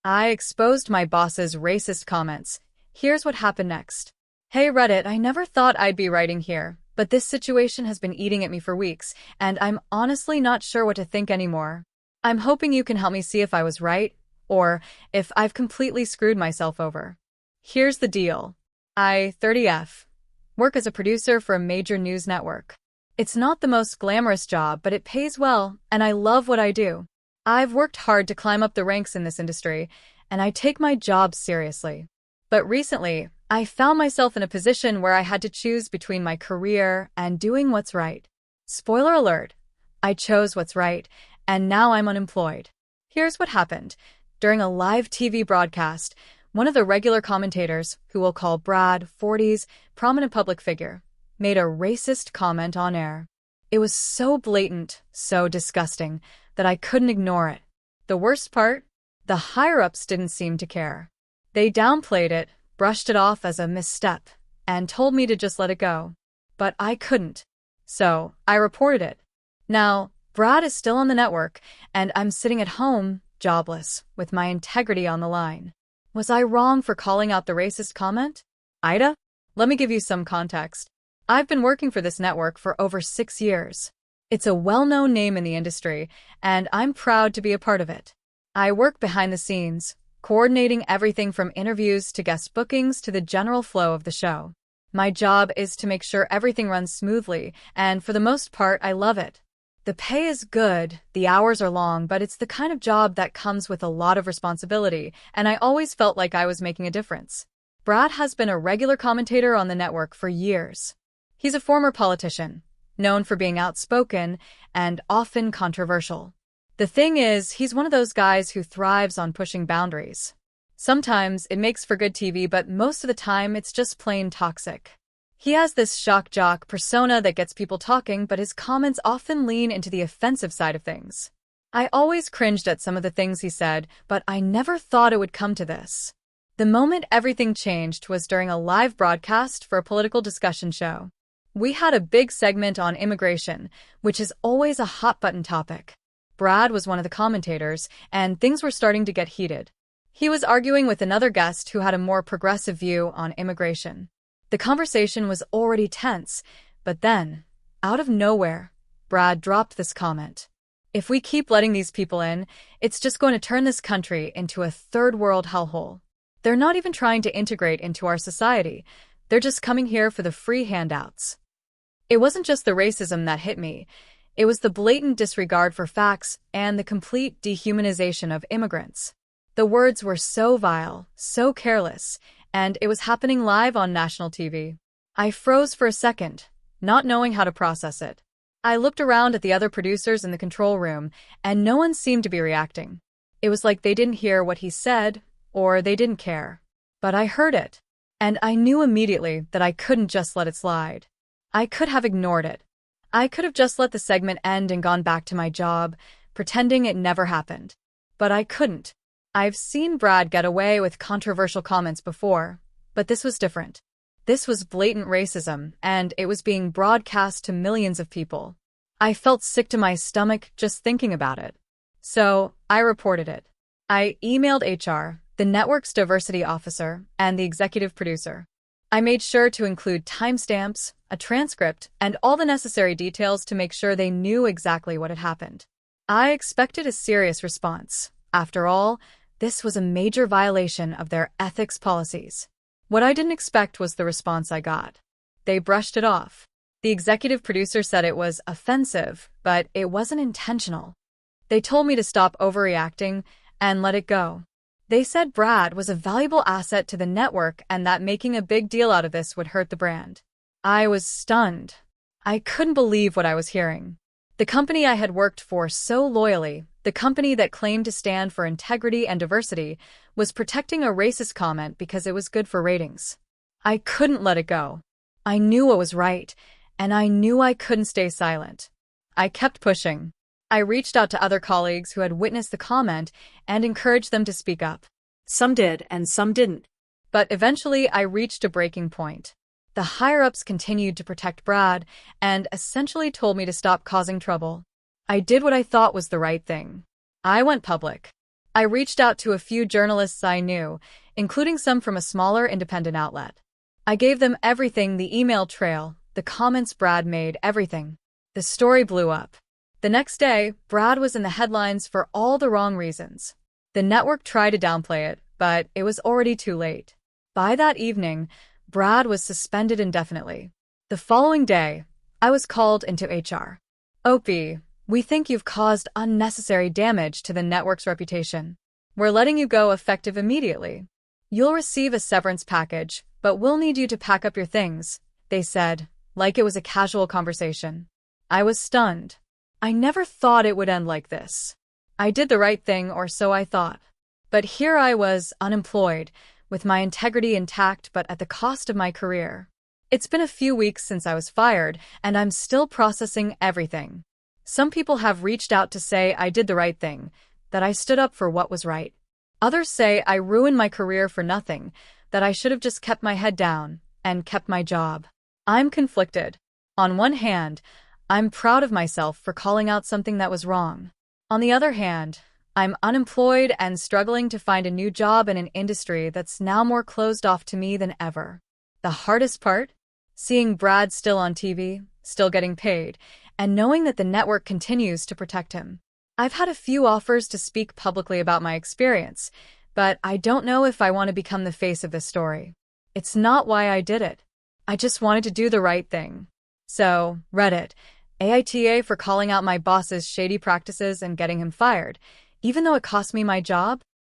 I exposed my boss's racist comments. Here's what happened next. Hey Reddit, I never thought I'd be writing here, but this situation has been eating at me for weeks, and I'm honestly not sure what to think anymore. I'm hoping you can help me see if I was right, or if I've completely screwed myself over. Here's the deal. I, 30F, work as a producer for a major news network. It's not the most glamorous job, but it pays well, and I love what I do. I've worked hard to climb up the ranks in this industry, and I take my job seriously. But recently, I found myself in a position where I had to choose between my career and doing what's right. Spoiler alert, I chose what's right, and now I'm unemployed. Here's what happened. During a live TV broadcast, one of the regular commentators, who we'll call Brad, 40s, prominent public figure, made a racist comment on air. It was so blatant, so disgusting, that I couldn't ignore it. The worst part? The higher-ups didn't seem to care. They downplayed it, brushed it off as a misstep, and told me to just let it go. But I couldn't. So, I reported it. Now, Brad is still on the network, and I'm sitting at home, jobless, with my integrity on the line. Was I wrong for calling out the racist comment? AITA? Let me give you some context. I've been working for this network for over 6 years. It's a well-known name in the industry, and I'm proud to be a part of it. I work behind the scenes, coordinating everything from interviews to guest bookings to the general flow of the show. My job is to make sure everything runs smoothly, and for the most part, I love it. The pay is good, the hours are long, but it's the kind of job that comes with a lot of responsibility, and I always felt like I was making a difference. Brad has been a regular commentator on the network for years. He's a former politician, known for being outspoken and often controversial. The thing is, he's one of those guys who thrives on pushing boundaries. Sometimes it makes for good TV, but most of the time it's just plain toxic. He has this shock jock persona that gets people talking, but his comments often lean into the offensive side of things. I always cringed at some of the things he said, but I never thought it would come to this. The moment everything changed was during a live broadcast for a political discussion show. We had a big segment on immigration, which is always a hot-button topic. Brad was one of the commentators, and things were starting to get heated. He was arguing with another guest who had a more progressive view on immigration. The conversation was already tense, but then, out of nowhere, Brad dropped this comment. If we keep letting these people in, it's just going to turn this country into a third-world hellhole. They're not even trying to integrate into our society. They're just coming here for the free handouts. It wasn't just the racism that hit me. It was the blatant disregard for facts and the complete dehumanization of immigrants. The words were so vile, so careless, and it was happening live on national TV. I froze for a second, not knowing how to process it. I looked around at the other producers in the control room, and no one seemed to be reacting. It was like they didn't hear what he said, or they didn't care. But I heard it, and I knew immediately that I couldn't just let it slide. I could have ignored it. I could have just let the segment end and gone back to my job, pretending it never happened. But I couldn't. I've seen Brad get away with controversial comments before, but this was different. This was blatant racism, and it was being broadcast to millions of people. I felt sick to my stomach just thinking about it. So, I reported it. I emailed HR, the network's diversity officer, and the executive producer. I made sure to include timestamps, a transcript, and all the necessary details to make sure they knew exactly what had happened. I expected a serious response. After all, this was a major violation of their ethics policies. What I didn't expect was the response I got. They brushed it off. The executive producer said it was offensive, but it wasn't intentional. They told me to stop overreacting and let it go. They said Brad was a valuable asset to the network and that making a big deal out of this would hurt the brand. I was stunned. I couldn't believe what I was hearing. The company I had worked for so loyally, the company that claimed to stand for integrity and diversity, was protecting a racist comment because it was good for ratings. I couldn't let it go. I knew what was right, and I knew I couldn't stay silent. I kept pushing. I reached out to other colleagues who had witnessed the comment and encouraged them to speak up. Some did, and some didn't. But eventually, I reached a breaking point. The higher-ups continued to protect Brad and essentially told me to stop causing trouble. I did what I thought was the right thing. I went public. I reached out to a few journalists I knew, including some from a smaller independent outlet. I gave them everything, the email trail, the comments Brad made, everything. The story blew up. The next day, Brad was in the headlines for all the wrong reasons. The network tried to downplay it, but it was already too late. By that evening, Brad was suspended indefinitely. The following day, I was called into HR. Opie, we think you've caused unnecessary damage to the network's reputation. We're letting you go effective immediately. You'll receive a severance package, but we'll need you to pack up your things, they said, like it was a casual conversation. I was stunned. I never thought it would end like this. I did the right thing, or so I thought. But here I was, unemployed, with my integrity intact but at the cost of my career. It's been a few weeks since I was fired, and I'm still processing everything. Some people have reached out to say I did the right thing, that I stood up for what was right. Others say I ruined my career for nothing, that I should have just kept my head down and kept my job. I'm conflicted. On one hand, I'm proud of myself for calling out something that was wrong. On the other hand, I'm unemployed and struggling to find a new job in an industry that's now more closed off to me than ever. The hardest part? Seeing Brad still on TV, still getting paid, and knowing that the network continues to protect him. I've had a few offers to speak publicly about my experience, but I don't know if I want to become the face of this story. It's not why I did it. I just wanted to do the right thing. So, Reddit, AITA for calling out my boss's shady practices and getting him fired, even though it cost me my job?